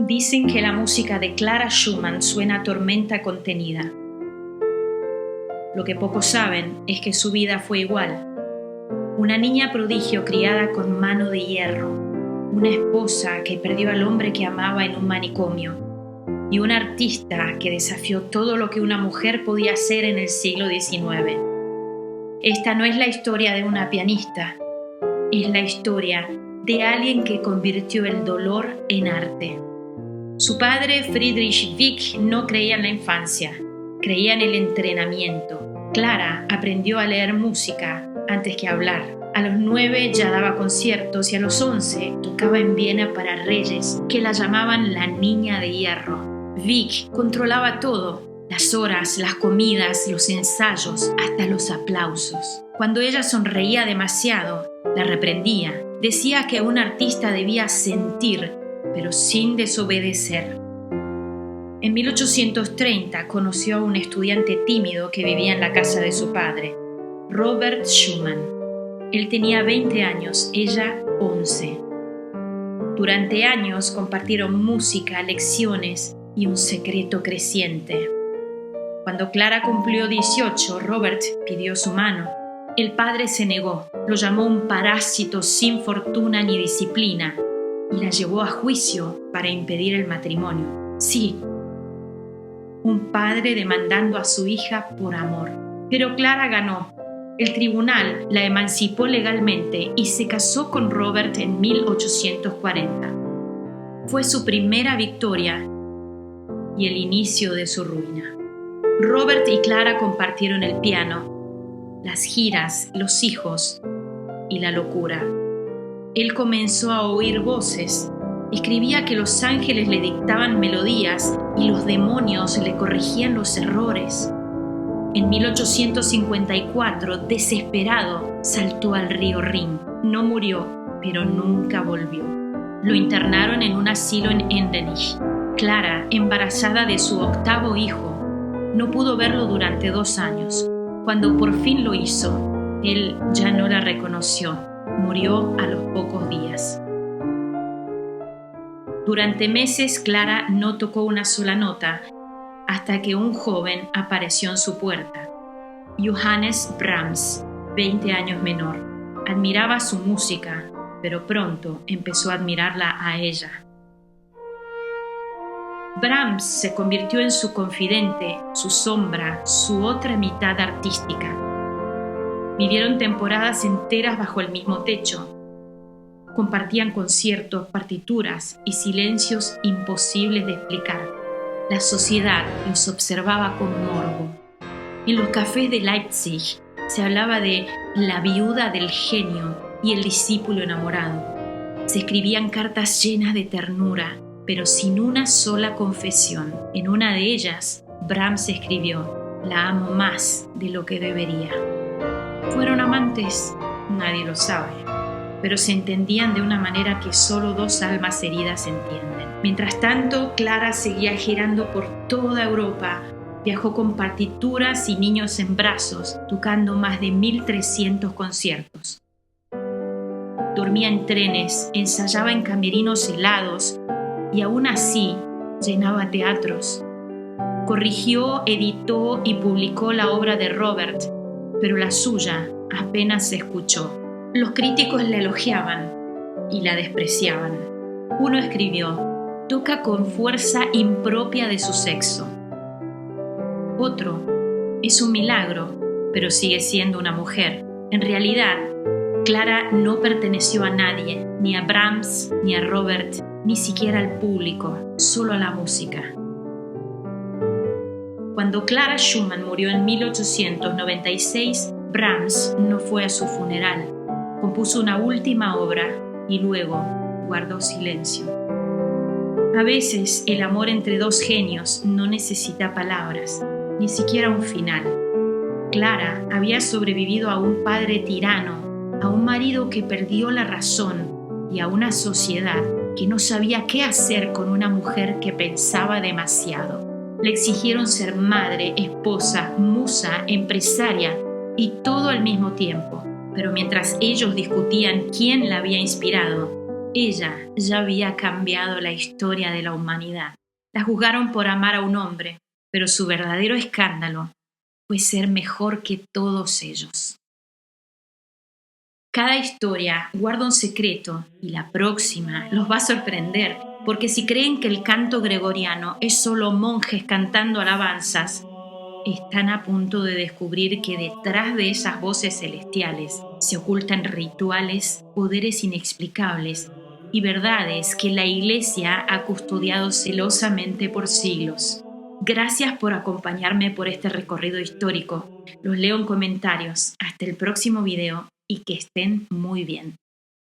Dicen que la música de Clara Schumann suena a tormenta contenida. Lo que pocos saben es que su vida fue igual. Una niña prodigio criada con mano de hierro, una esposa que perdió al hombre que amaba en un manicomio y una artista que desafió todo lo que una mujer podía hacer en el siglo XIX. Esta no es la historia de una pianista, es la historia de alguien que convirtió el dolor en arte. Su padre, Friedrich Wieck, no creía en la infancia, creía en el entrenamiento. Clara aprendió a leer música antes que hablar. A los 9 ya daba conciertos y a los 11 tocaba en Viena para reyes, que la llamaban la niña de hierro. Wieck controlaba todo, las horas, las comidas, los ensayos, hasta los aplausos. Cuando ella sonreía demasiado, la reprendía. Decía que un artista debía sentir, pero sin desobedecer. En 1830 conoció a un estudiante tímido que vivía en la casa de su padre, Robert Schumann. Él tenía 20 años, ella 11. Durante años compartieron música, lecciones y un secreto creciente. Cuando Clara cumplió 18, Robert pidió su mano. El padre se negó, lo llamó un parásito sin fortuna ni disciplina y la llevó a juicio para impedir el matrimonio. Sí, un padre demandando a su hija por amor. Pero Clara ganó. El tribunal la emancipó legalmente y se casó con Robert en 1840. Fue su primera victoria y el inicio de su ruina. Robert y Clara compartieron el piano, las giras, los hijos y la locura. Él comenzó a oír voces. Escribía que los ángeles le dictaban melodías y los demonios le corregían los errores. En 1854, desesperado, saltó al río Rin. No murió, pero nunca volvió. Lo internaron en un asilo en Endenich. Clara, embarazada de su 8º hijo, no pudo verlo durante 2 años. Cuando por fin lo hizo, él ya no la reconoció. Murió a los pocos días. Durante meses, Clara no tocó una sola nota hasta que un joven apareció en su puerta. Johannes Brahms, 20 años menor. Admiraba su música, pero pronto empezó a admirarla a ella. Brahms se convirtió en su confidente, su sombra, su otra mitad artística. Vivieron temporadas enteras bajo el mismo techo. Compartían conciertos, partituras y silencios imposibles de explicar. La sociedad los observaba con morbo. En los cafés de Leipzig se hablaba de la viuda del genio y el discípulo enamorado. Se escribían cartas llenas de ternura, pero sin una sola confesión. En una de ellas, Brahms escribió: «La amo más de lo que debería». ¿Fueron amantes? Nadie lo sabe, pero se entendían de una manera que solo 2 almas heridas entienden. Mientras tanto, Clara seguía girando por toda Europa. Viajó con partituras y niños en brazos, tocando más de 1.300 conciertos. Dormía en trenes, ensayaba en camerinos helados y aún así llenaba teatros. Corrigió, editó y publicó la obra de Robert, pero la suya apenas se escuchó. Los críticos la elogiaban y la despreciaban. Uno escribió: «Toca con fuerza impropia de su sexo». Otro: «Es un milagro, pero sigue siendo una mujer». En realidad, Clara no perteneció a nadie, ni a Brahms, ni a Robert, ni siquiera al público, solo a la música. Cuando Clara Schumann murió en 1896, Brahms no fue a su funeral. Compuso una última obra y luego guardó silencio. A veces el amor entre 2 genios no necesita palabras, ni siquiera un final. Clara había sobrevivido a un padre tirano, a un marido que perdió la razón y a una sociedad que no sabía qué hacer con una mujer que pensaba demasiado. Le exigieron ser madre, esposa, musa, empresaria y todo al mismo tiempo. Pero mientras ellos discutían quién la había inspirado, Ella ya había cambiado la historia de la humanidad. La juzgaron por amar a un hombre, pero su verdadero escándalo fue ser mejor que todos ellos. Cada historia guarda un secreto y la próxima los va a sorprender, porque si creen que el canto gregoriano es solo monjes cantando alabanzas, están a punto de descubrir que detrás de esas voces celestiales se ocultan rituales, poderes inexplicables y verdades que la Iglesia ha custodiado celosamente por siglos. Gracias por acompañarme por este recorrido histórico. Los leo en comentarios. Hasta el próximo video y que estén muy bien.